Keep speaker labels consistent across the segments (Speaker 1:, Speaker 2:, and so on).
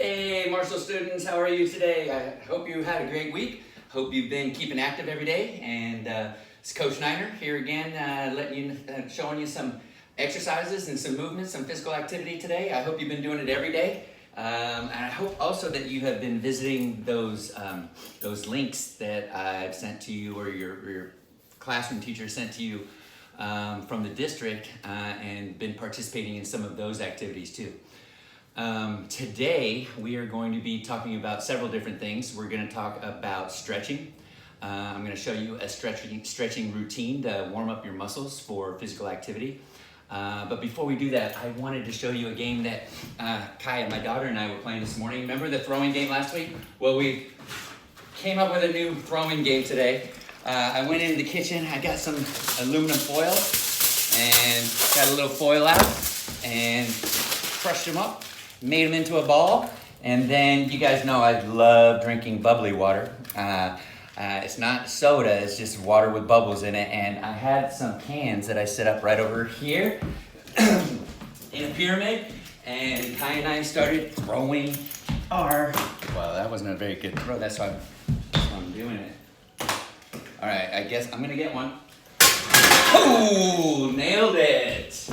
Speaker 1: Hey Marshall students, how are you today? I hope you had a great week. Hope you've been keeping active every day. And it's Coach Neiner here again, showing you some exercises and some movements, some physical activity today. I hope you've been doing it every day. And I hope also that you have been visiting those links that I've sent to you, or your classroom teacher sent to you from the district, and been participating in some of those activities too. Today we are going to be talking about several different things. We're going to talk about stretching. I'm going to show you a stretching routine to warm up your muscles for physical activity. But before we do that, I wanted to show you a game that Kaya, my daughter, and I were playing this morning. Remember the throwing game last week? Well, we came up with a new throwing game today. I went into the kitchen, I got some aluminum foil and got a little foil out and crushed them up, made them into a ball, and then you guys know I love drinking bubbly water. It's not soda, it's just water with bubbles in it, and I had some cans that I set up right over here in a pyramid, and Kai and I started throwing our, well, that wasn't a very good throw, that's why I'm doing it. All right, I guess I'm gonna get one. Oh, nailed it.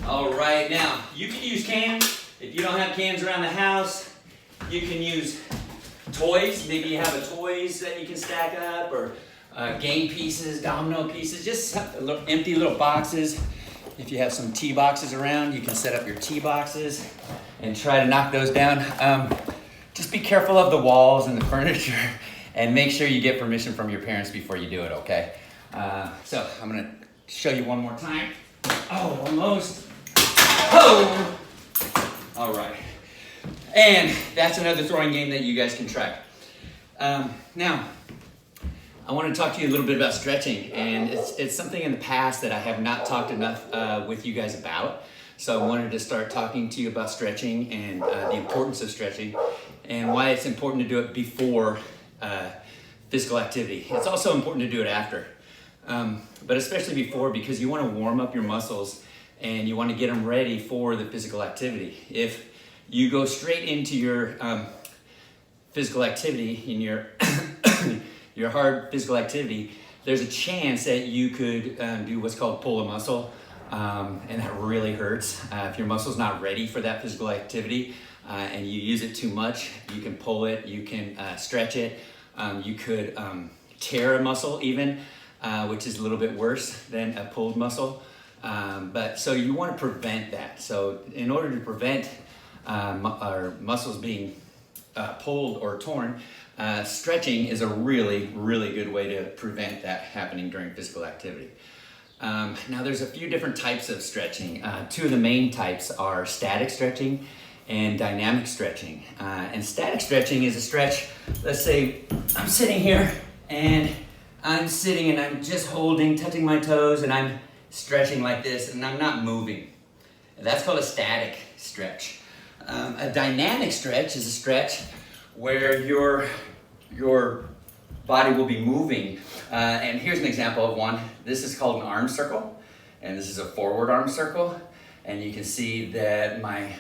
Speaker 1: All right, now you can use cans. If you don't have cans around the house, you can use toys. Maybe you have toys that you can stack up, or game pieces, domino pieces, just empty little boxes. If you have some tee boxes around, you can set up your tee boxes and try to knock those down. Just be careful of the walls and the furniture, and make sure you get permission from your parents before you do it, okay? So I'm gonna show you one more time. Oh, almost. Oh! All right. And that's another throwing game that you guys can try. Now, I want to talk to you a little bit about stretching, and it's something in the past that I have not talked enough with you guys about. So I wanted to start talking to you about stretching and the importance of stretching, and why it's important to do it before physical activity. It's also important to do it after, but especially before, because you want to warm up your muscles and you want to get them ready for the physical activity. If you go straight into your physical activity, in your your hard physical activity, there's a chance that you could do what's called pull a muscle, and that really hurts. If your muscle's not ready for that physical activity and you use it too much, you can pull it, you can stretch it, you could tear a muscle even, which is a little bit worse than a pulled muscle. But so you want to prevent that. So in order to prevent our muscles being pulled or torn, stretching is a really, really good way to prevent that happening during physical activity. Now there's a few different types of stretching. Two of the main types are static stretching and dynamic stretching. And static stretching is a stretch, let's say I'm sitting here and I'm sitting and I'm just holding, touching my toes, and I'm stretching like this and I'm not moving. That's called a static stretch. A dynamic stretch is a stretch where your body will be moving. And here's an example of one. This is called an arm circle, and this is a forward arm circle. And you can see that my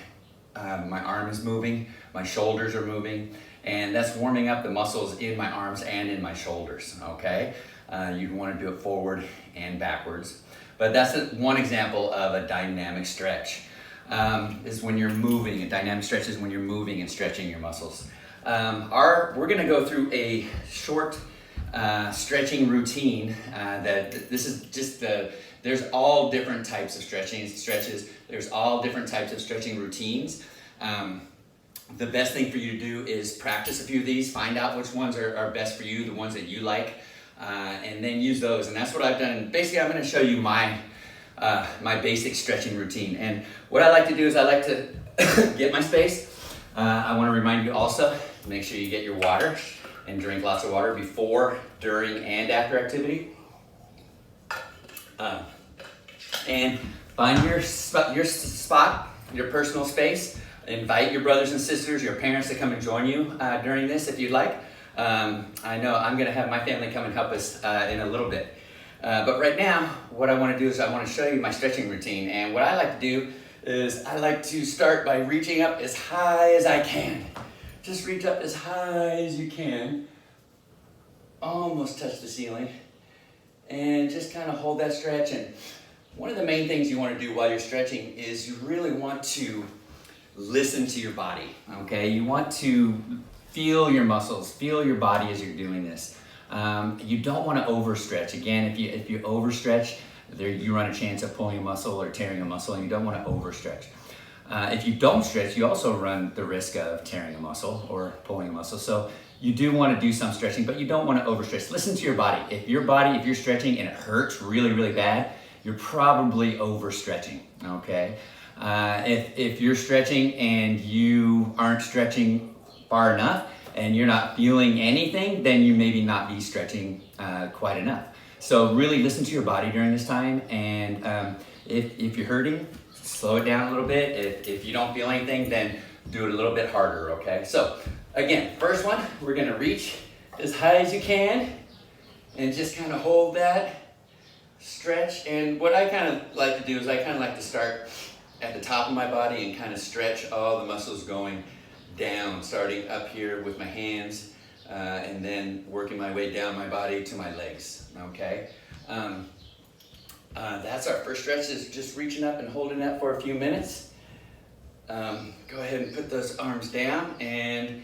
Speaker 1: arm is moving, my shoulders are moving, and that's warming up the muscles in my arms and in my shoulders, okay? You'd want to do it forward and backwards. But that's one example of a dynamic stretch. Is when you're moving. A dynamic stretch is when you're moving and stretching your muscles. We're going to go through a short stretching routine. This is just there's all different types of stretches. There's all different types of stretching routines. The best thing for you to do is practice a few of these. Find out which ones are best for you, the ones that you like, and then use those. And that's what I've done. Basically, I'm going to show you my basic stretching routine. And what I like to do is I like to get my space. I want to remind you also, make sure you get your water and drink lots of water before, during, and after activity. And find your spot, your personal space. Invite your brothers and sisters, your parents to come and join you during this if you'd like. I know I'm going to have my family come and help us in a little bit. But right now, what I want to do is I want to show you my stretching routine. And what I like to do is I like to start by reaching up as high as I can. Just reach up as high as you can. Almost touch the ceiling. And just kind of hold that stretch. And one of the main things you want to do while you're stretching is you really want to listen to your body, okay? You want to feel your muscles, feel your body as you're doing this. You don't want to overstretch. Again, if you overstretch, you run a chance of pulling a muscle or tearing a muscle, and you don't want to overstretch. If you don't stretch, you also run the risk of tearing a muscle or pulling a muscle. So you do want to do some stretching, but you don't want to overstretch. Listen to your body. If you're stretching and it hurts really, really bad, you're probably overstretching, okay? If you're stretching and you aren't stretching far enough and you're not feeling anything, then you maybe not be stretching quite enough. So really listen to your body during this time, and if you're hurting, slow it down a little bit. If you don't feel anything, then do it a little bit harder, okay? So again, first one, we're gonna reach as high as you can and just kind of hold that stretch. And what I kind of like to do is I kind of like to start at the top of my body and kind of stretch all the muscles going down, starting up here with my hands and then working my way down my body to my legs, okay? That's our first stretch, is just reaching up and holding that for a few minutes. Go ahead and put those arms down, and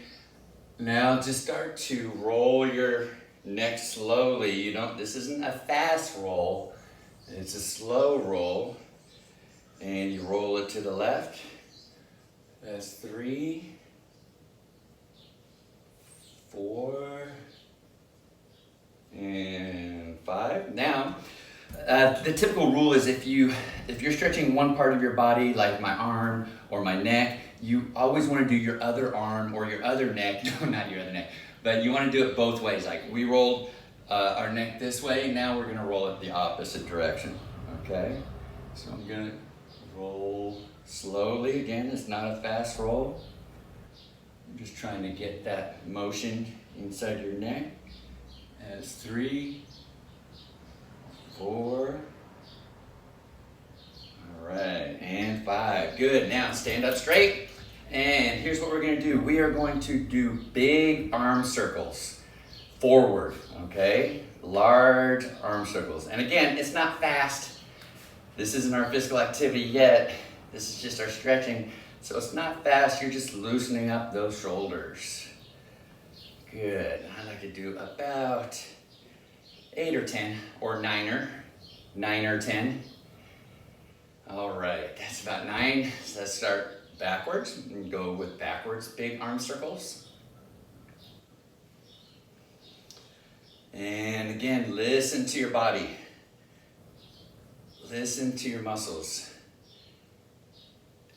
Speaker 1: now just start to roll your neck slowly. This isn't a fast roll, it's a slow roll. And you roll it to the left. That's 3, 4, and 5. Now, the typical rule is if you're stretching one part of your body, like my arm or my neck, you always want to do your other arm or your other neck. No, not your other neck, but you want to do it both ways. Like we rolled our neck this way, now we're going to roll it the opposite direction. Okay? So I'm going to roll slowly. Again, it's not a fast roll. I'm just trying to get that motion inside your neck. As 3, 4, all right, and 5. Good. Now stand up straight, and here's what we're going to do. We are going to do big arm circles forward, okay? Large arm circles. And again, it's not fast. This isn't our physical activity yet. This is just our stretching. So it's not fast, you're just loosening up those shoulders. Good. I like to do about 8 or 10, or 9 or 10. All right, that's about 9. So let's start backwards and go with backwards big arm circles. And again, listen to your body. Listen to your muscles.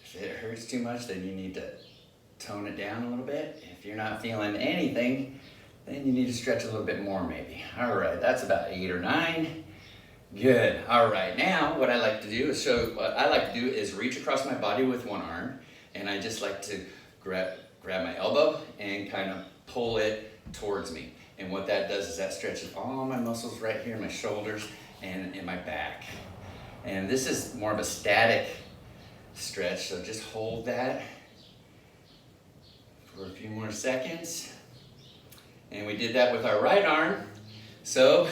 Speaker 1: If it hurts too much, then you need to tone it down a little bit. If you're not feeling anything, then you need to stretch a little bit more maybe. All right, that's about 8 or 9. Good. All right, now what I like to do is reach across my body with one arm, and I just like to grab my elbow and kind of pull it towards me. And what that does is that stretches all my muscles right here in my shoulders and in my back. And this is more of a static stretch, so just hold that for a few more seconds. And we did that with our right arm, so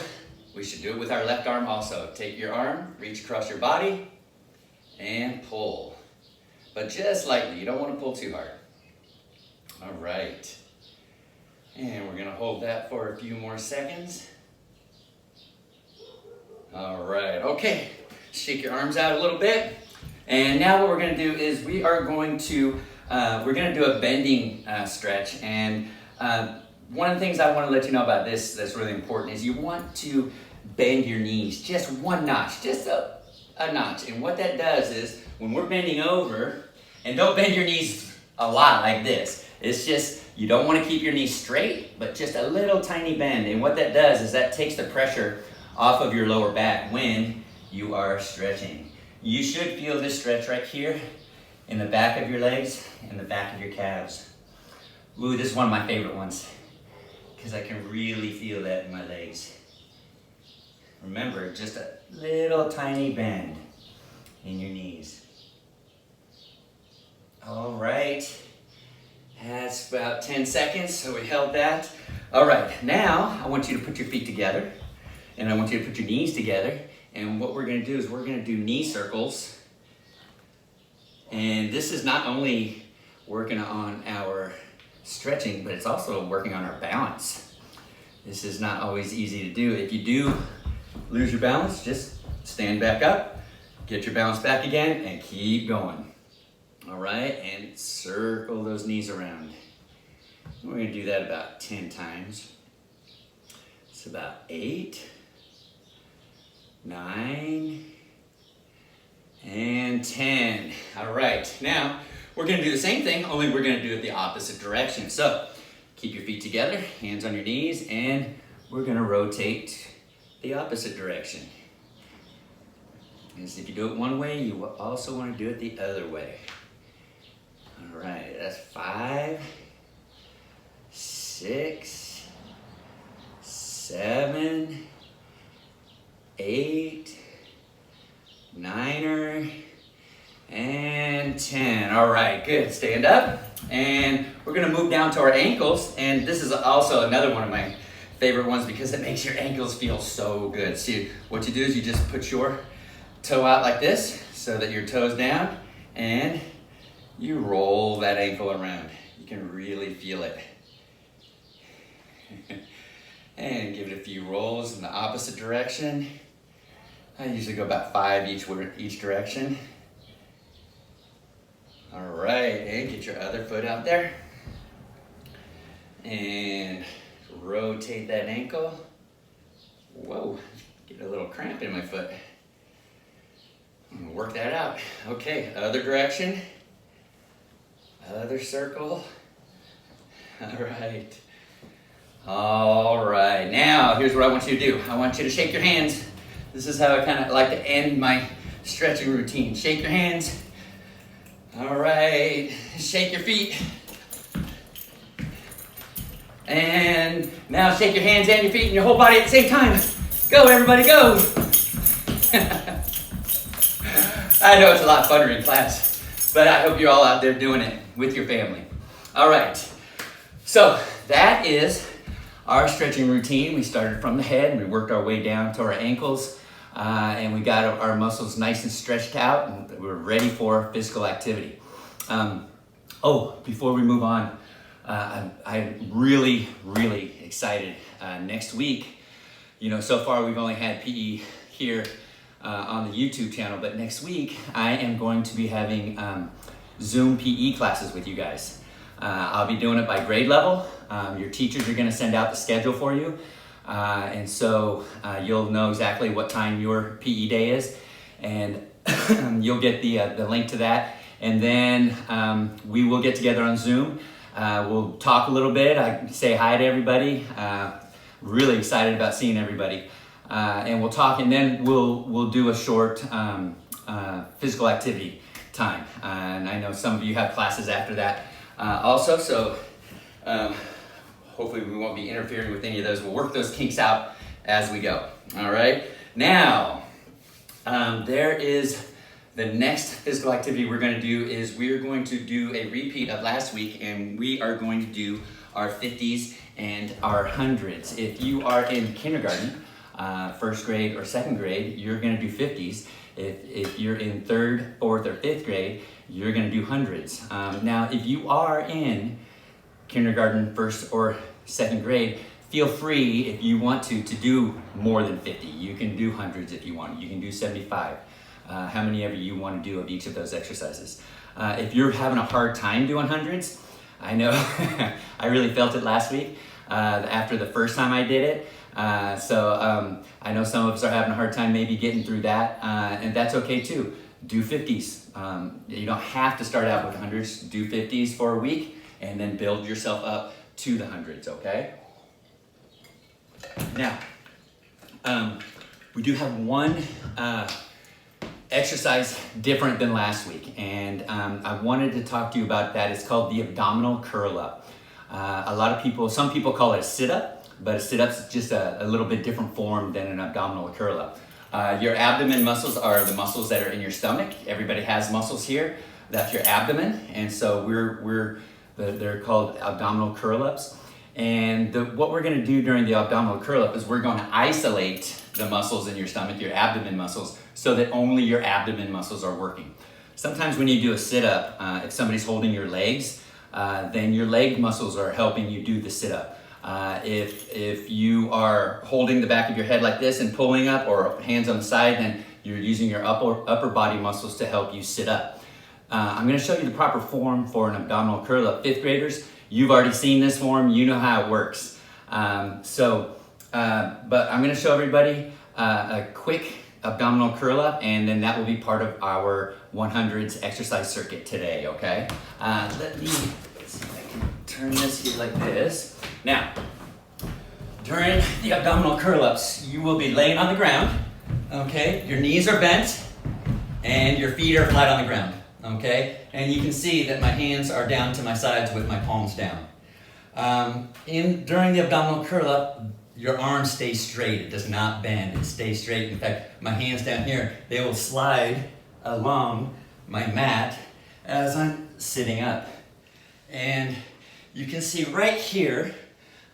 Speaker 1: we should do it with our left arm also. Take your arm, reach across your body, and pull. But just lightly, you don't want to pull too hard. All right. And we're going to hold that for a few more seconds. All right, okay. Shake your arms out a little bit. And now what we're going to do is we are going to do a bending stretch. And one of the things I want to let you know about this that's really important is you want to bend your knees just one notch, just a notch. And what that does is when we're bending over, and don't bend your knees a lot like this. It's just, you don't want to keep your knees straight, but just a little tiny bend. And what that does is that takes the pressure off of your lower back when you are stretching. You should feel this stretch right here in the back of your legs and the back of your calves. Ooh, this is one of my favorite ones because I can really feel that in my legs. Remember, just a little tiny bend in your knees. All right. That's about 10 seconds, so we held that. All right, now I want you to put your feet together, and I want you to put your knees together, and what we're gonna do is we're gonna do knee circles. And this is not only working on our stretching, but it's also working on our balance. This is not always easy to do. If you do lose your balance, just stand back up, get your balance back again, and keep going. All right, and circle those knees around. We're gonna do that about 10 times. It's about 8, 9, and 10. All right, now we're gonna do the same thing, only we're gonna do it the opposite direction. So keep your feet together, hands on your knees, and we're gonna rotate the opposite direction. Because if you do it one way, you also wanna do it the other way. All right, that's 5, 6, 7, 8, 9, and 10. All right, good. Stand up, and we're gonna move down to our ankles, and this is also another one of my favorite ones because it makes your ankles feel so good. See, what you do is you just put your toe out like this so that your toe's down, and you roll that ankle around. You can really feel it. And give it a few rolls in the opposite direction. I usually go about 5 each direction. All right, and get your other foot out there. And rotate that ankle. Whoa, get a little cramp in my foot. I'm gonna work that out. Okay, other direction. Other circle. All right. All right, now here's what I want you to do. I want you to shake your hands. This is how I kind of like to end my stretching routine. Shake your hands. All right, shake your feet. And now shake your hands and your feet and your whole body at the same time. Go, everybody, go. I know it's a lot funner in class, but I hope you're all out there doing it with your family. All right, so that is our stretching routine. We started from the head and we worked our way down to our ankles, and we got our muscles nice and stretched out, and we're ready for physical activity. Before we move on, I'm really, really excited. Next week, so far we've only had PE here on the YouTube channel, but next week I am going to be having Zoom PE classes with you guys. I'll be doing it by grade level. Your teachers are going to send out the schedule for you, and so you'll know exactly what time your PE day is, and you'll get the link to that, and then we will get together on Zoom. We'll talk a little bit. I say hi to everybody. Really excited about seeing everybody. And we'll talk, and then we'll do a short physical activity time. And I know some of you have classes after that also, so hopefully we won't be interfering with any of those. We'll work those kinks out as we go. All right. Now, there is the next physical activity we're going to do is we're going to do a repeat of last week, and we are going to do our 50s and our 100s. If you are in kindergarten, first grade or second grade, you're going to do 50s. If you're in third, fourth, or fifth grade, you're going to do 100s. Now, if you are in kindergarten, first or second grade, feel free, if you want to do more than 50. You can do 100s if you want. You can do 75. How many ever you want to do of each of those exercises. If you're having a hard time doing 100s, I know I really felt it last week after the first time I did it. So I know some of us are having a hard time maybe getting through that, and that's okay too. Do 50s. You don't have to start out with 100s. Do 50s for a week, and then build yourself up to the 100s, okay? Now, we do have one exercise different than last week, and I wanted to talk to you about that. It's called the abdominal curl up. Some people call it a sit-up, but a sit-up's just a little bit different form than an abdominal curl up. Your abdomen muscles are the muscles that are in your stomach. Everybody has muscles here. That's your abdomen, and so they're called abdominal curl-ups. And what we're gonna do during the abdominal curl-up is we're gonna isolate the muscles in your stomach, your abdomen muscles, so that only your abdomen muscles are working. Sometimes when you do a sit-up, if somebody's holding your legs, then your leg muscles are helping you do the sit-up. If you are holding the back of your head like this and pulling up, or hands on the side, then you're using your upper body muscles to help you sit up. I'm gonna show you the proper form for an abdominal curl-up. 5th graders, you've already seen this form, you know how it works. But I'm gonna show everybody a quick abdominal curl-up, and then that will be part of our 100s exercise circuit today, okay? Let's see if I can turn this here like this. Now, during the abdominal curl-ups, you will be laying on the ground, okay? Your knees are bent, and your feet are flat on the ground. Okay, and you can see that my hands are down to my sides with my palms down. During the abdominal curl-up, your arms stay straight. It does not bend, it stays straight. In fact, my hands down here, they will slide along my mat as I'm sitting up. And you can see right here,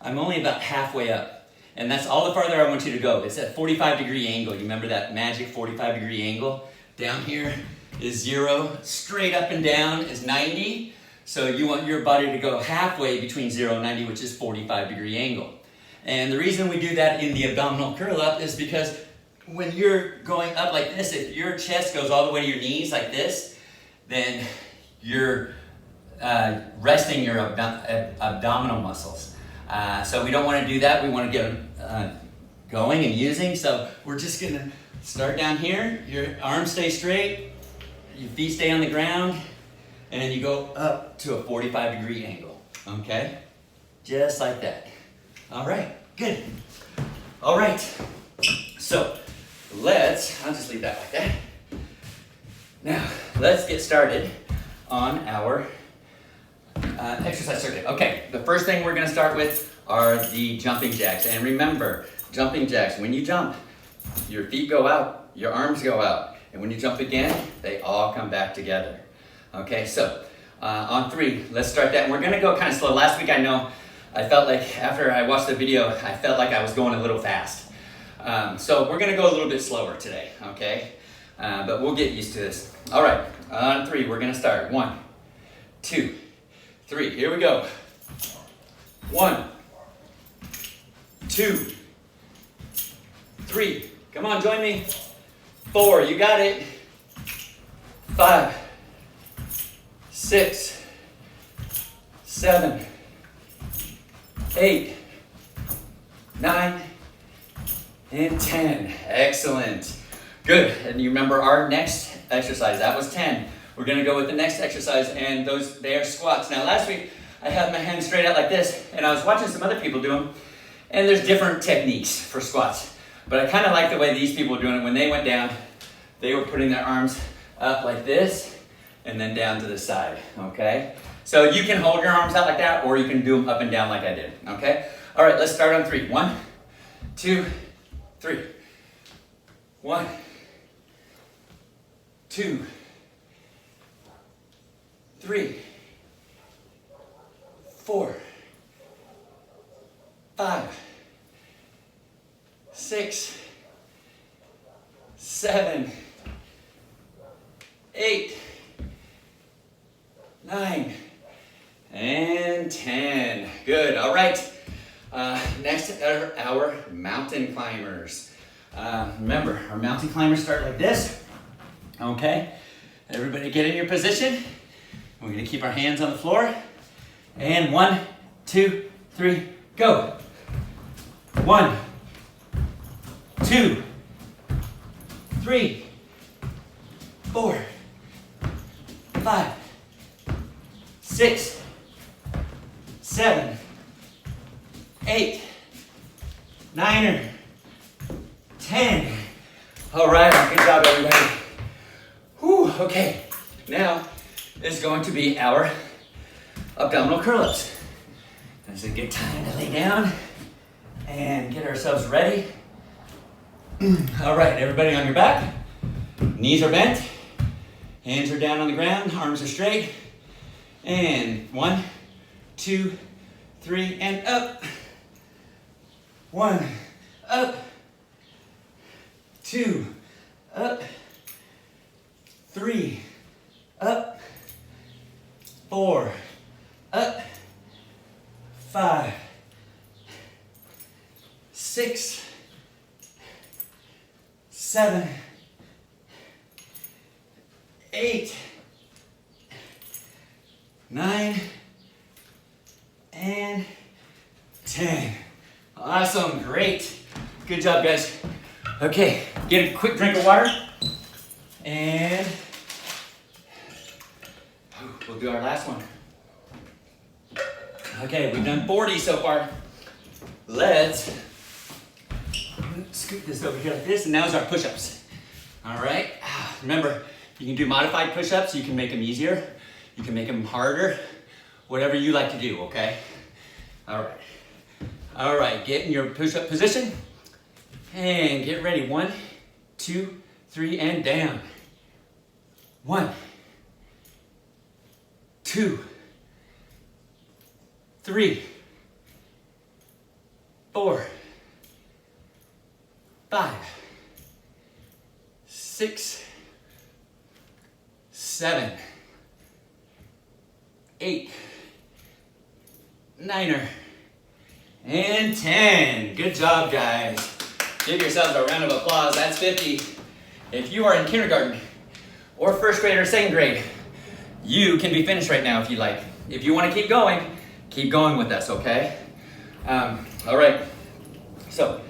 Speaker 1: I'm only about halfway up. And that's all the farther I want you to go. It's at 45-degree angle. You remember that magic 45-degree angle? Down here is 0, straight up and down is 90. So you want your body to go halfway between 0 and 90, which is 45-degree angle. And the reason we do that in the abdominal curl-up is because when you're going up like this, if your chest goes all the way to your knees like this, then you're resting your abdominal muscles. So we don't want to do that. We want to get them going and using. So we're just going to start down here. Your arms stay straight. Your feet stay on the ground, and you go up to a 45-degree angle, okay? Just like that. All right, good. All right, so I'll just leave that like that. Now, let's get started on our exercise circuit. Okay, the first thing we're gonna start with are the jumping jacks. And remember, jumping jacks, when you jump, your feet go out, your arms go out. And when you jump again, they all come back together. Okay, so on 3, let's start that. And we're gonna go kind of slow. Last week, I know, I felt like after I watched the video, I felt like I was going a little fast. So we're gonna go a little bit slower today, okay? But we'll get used to this. All right, on 3, we're gonna start. 1, 2, 3, here we go. 1, 2, 3, come on, join me. 4, you got it. 5, 6, 7, 8, 9, and 10. Excellent. Good. And you remember our next exercise, that was 10. We're gonna go with the next exercise, and they are squats. Now last week, I had my hands straight out like this, and I was watching some other people do them, and there's different techniques for squats. But I kind of like the way these people were doing it. When they went down, they were putting their arms up like this and then down to the side, okay? So you can hold your arms out like that, or you can do them up and down like I did, okay? All right, let's start on 3. 1, 2, 3. 1, 2, 3, 4, 5, 6, 7, 8, 9, and 10. Good, all right. Next are our mountain climbers. Remember, our mountain climbers start like this, okay? Everybody get in your position. We're gonna keep our hands on the floor. And 1, 2, 3, go. 1, 2, 3, 4, 5, 6, 7, 8, 9, 10. All right, good job, everybody. Whew, okay. Now is going to be our abdominal curl-ups. So get time to lay down and get ourselves ready. All right, everybody on your back. Knees are bent. Hands are down on the ground, arms are straight. And 1, 2, 3, and up. 1, up. 2, up. 3, up. 4, up. 5, 6, 7, 8, 9, and 10. Awesome, great. Good job, guys. Okay, get a quick drink of water. And we'll do our last one. Okay, we've done 40 so far. Let's scoot this over here like this, and now's our push-ups. All right, remember, you can do modified push-ups. You can make them easier. You can make them harder. Whatever you like to do, okay? All right. All right, get in your push-up position. And get ready. 1, 2, 3, and down. 1, 2, 3, 4, 5, 6, 7, 8, Neiner, and 10. Good job, guys. Give yourselves a round of applause. That's 50. If you are in kindergarten or first grade or second grade, you can be finished right now if you like. If you want to keep going with us, okay? All right, so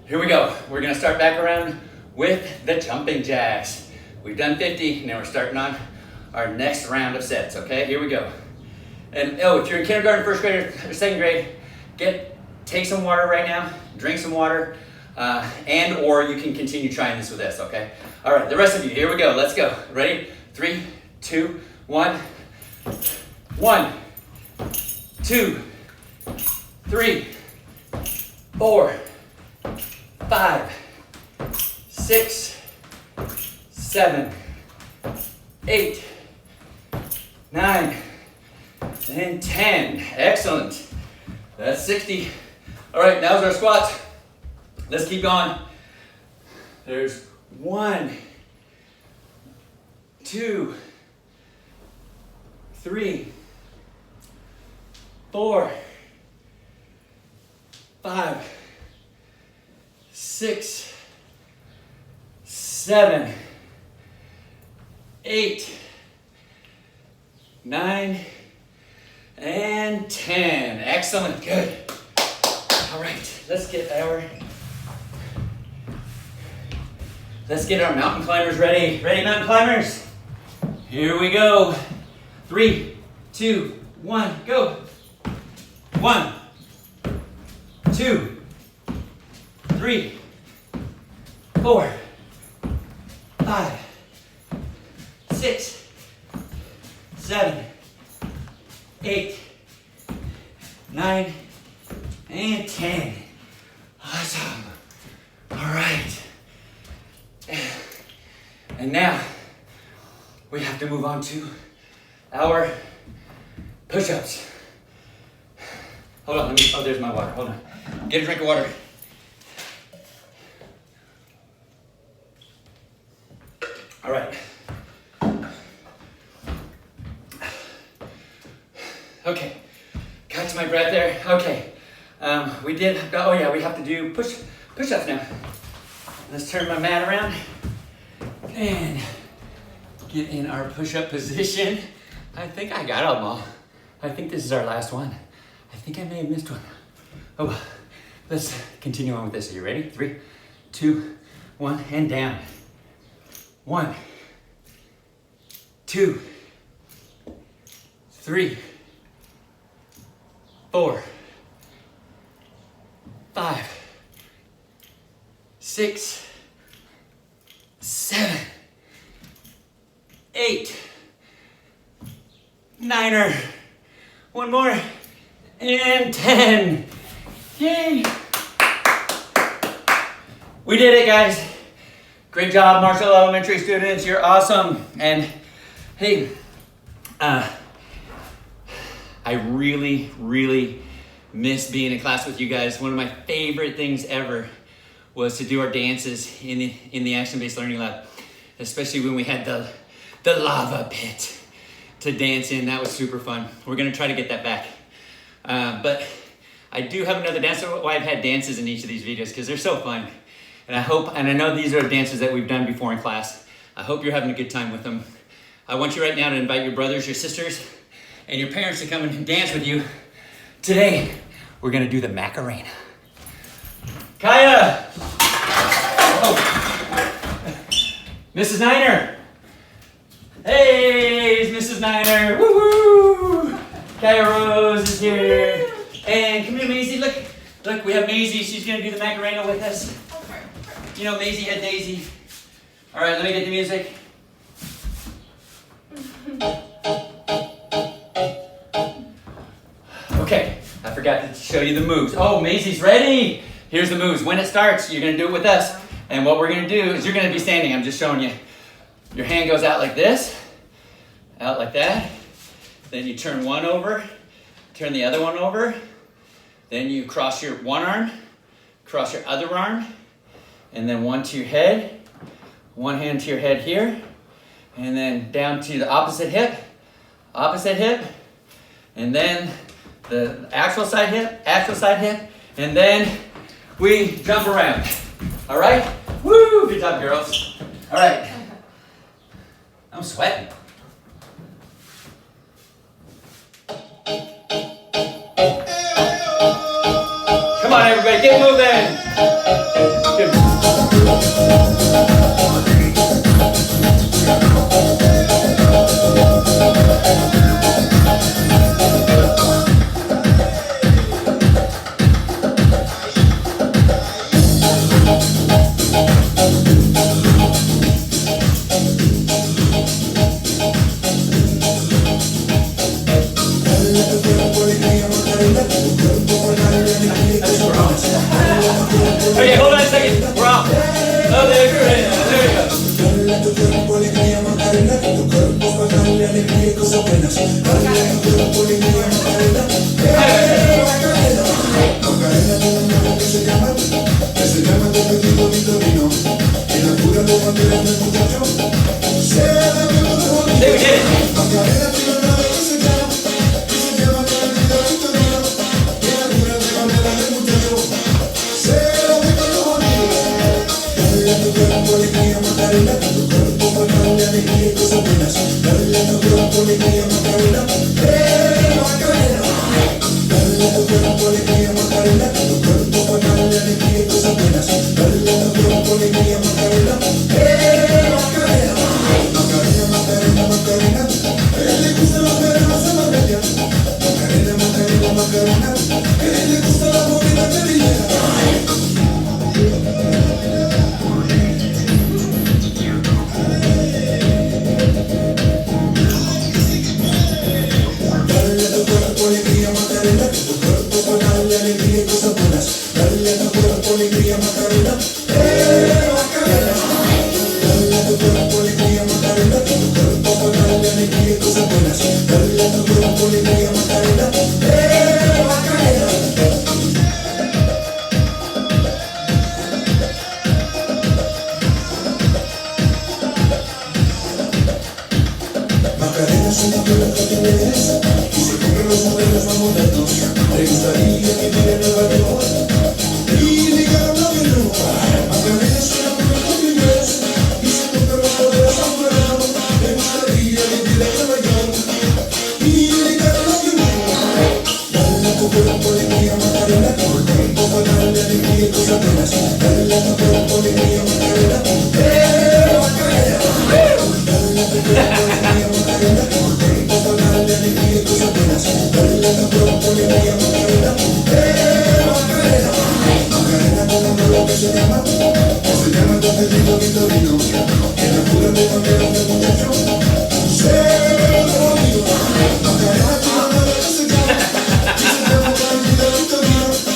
Speaker 1: here we go. We're gonna start back around with the jumping jacks. We've done 50, now we're starting on our next round of sets, okay? Here we go. And if you're in kindergarten, first grade, or second grade, take some water right now, drink some water, and or you can continue trying this with us, okay? All right, the rest of you, here we go, let's go. Ready? 3, 2, 1. 1, 2, 3, 4, 5, 6, 7, 8, 9, and 10. Excellent. That's 60. All right, now's our squats. Let's keep going. There's 1, 2, 3, 4, 5, 6, 7, 8, 9, and 10. Excellent, good. All right, let's get our mountain climbers ready. Ready, mountain climbers? Here we go. 3, 2, 1, go. 1, 2, 3, 4, 5, 6, 7, 8, 9, and 10. Awesome. All right. And now we have to move on to our push-ups. Hold on, there's my water, hold on. Get a drink of water. All right. Okay, catch my breath there. Okay, we have to do push-ups now. Let's turn my mat around and get in our push-up position. I think I got them all. I think this is our last one. I think I may have missed one. Oh, let's continue on with this. Are you ready? 3, 2, 1, and down. 1, 2, 3, 4, 5, 6, 7, 8, Neiner. One more, and 10. Yay! We did it, guys. Great job, Marshall Elementary students. You're awesome. And Hey, I really, really miss being in class with you guys. One of my favorite things ever was to do our dances in the action-based learning lab, especially when we had the lava pit to dance in. That was super fun. We're gonna try to get that back. But I do have another dance. That's why I've had dances in each of these videos, because they're so fun. And I know these are dances that we've done before in class. I hope you're having a good time with them. I want you right now to invite your brothers, your sisters, and your parents to come and dance with you. Today, we're gonna do the Macarena. Kaya! Oh. Mrs. Neiner! Hey, it's Mrs. Neiner! Woo-hoo! Kaya Rose is here. And come here, Maisie, look, we have Maisie. She's gonna do the Macarena with us. You know, Maisie had Daisy. All right, let me get the music. Okay, I forgot to show you the moves. Oh, Maisie's ready. Here's the moves. When it starts, you're gonna do it with us. And what we're gonna do is you're gonna be standing. I'm just showing you. Your hand goes out like this, out like that. Then you turn one over, turn the other one over. Then you cross your one arm, cross your other arm, and then one to your head, one hand to your head here, and then down to the opposite hip, and then the actual side hip, and then we jump around. All right? Woo! Good job, girls. All right. I'm sweating. Come on, everybody, get moving. Good. Okay, hold on a second. We're off. Oh, there we go. There we did it.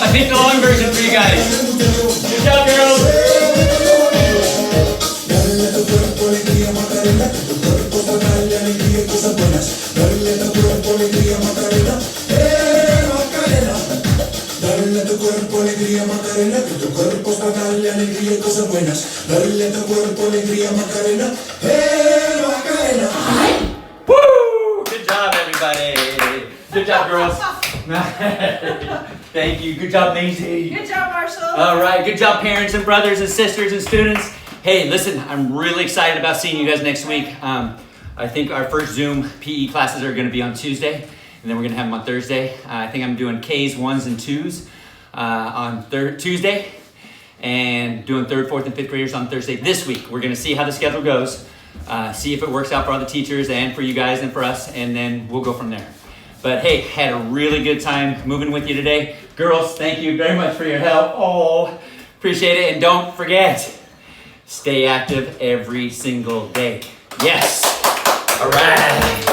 Speaker 1: I picked the long version for you guys. Good job, girls.
Speaker 2: Dale a tu cuerpo alegría, Macarena, que tu cuerpo para darle alegría. alegría Macarena, Macarena. Dale a tu cuerpo alegría Macarena, que tu cuerpo para darle alegría y cosas buenas. Dale a tu cuerpo alegría Macarena, Macarena.
Speaker 1: Woo! Good job, everybody. Good job, girls. Thank you. Good job, Maisie.
Speaker 3: Good job, Marshall.
Speaker 1: All right. Good job, parents and brothers and sisters and students. Hey, listen, I'm really excited about seeing you guys next week. I think our first Zoom PE classes are going to be on Tuesday, and then we're going to have them on Thursday. I think I'm doing Ks, 1s, and 2s on Tuesday, and doing 3rd, 4th, and 5th graders on Thursday. This week, we're going to see how the schedule goes, see if it works out for all the teachers and for you guys and for us, and then we'll go from there. But hey, had a really good time moving with you today. Girls, thank you very much for your help. Oh, appreciate it. And don't forget, stay active every single day. Yes. All right.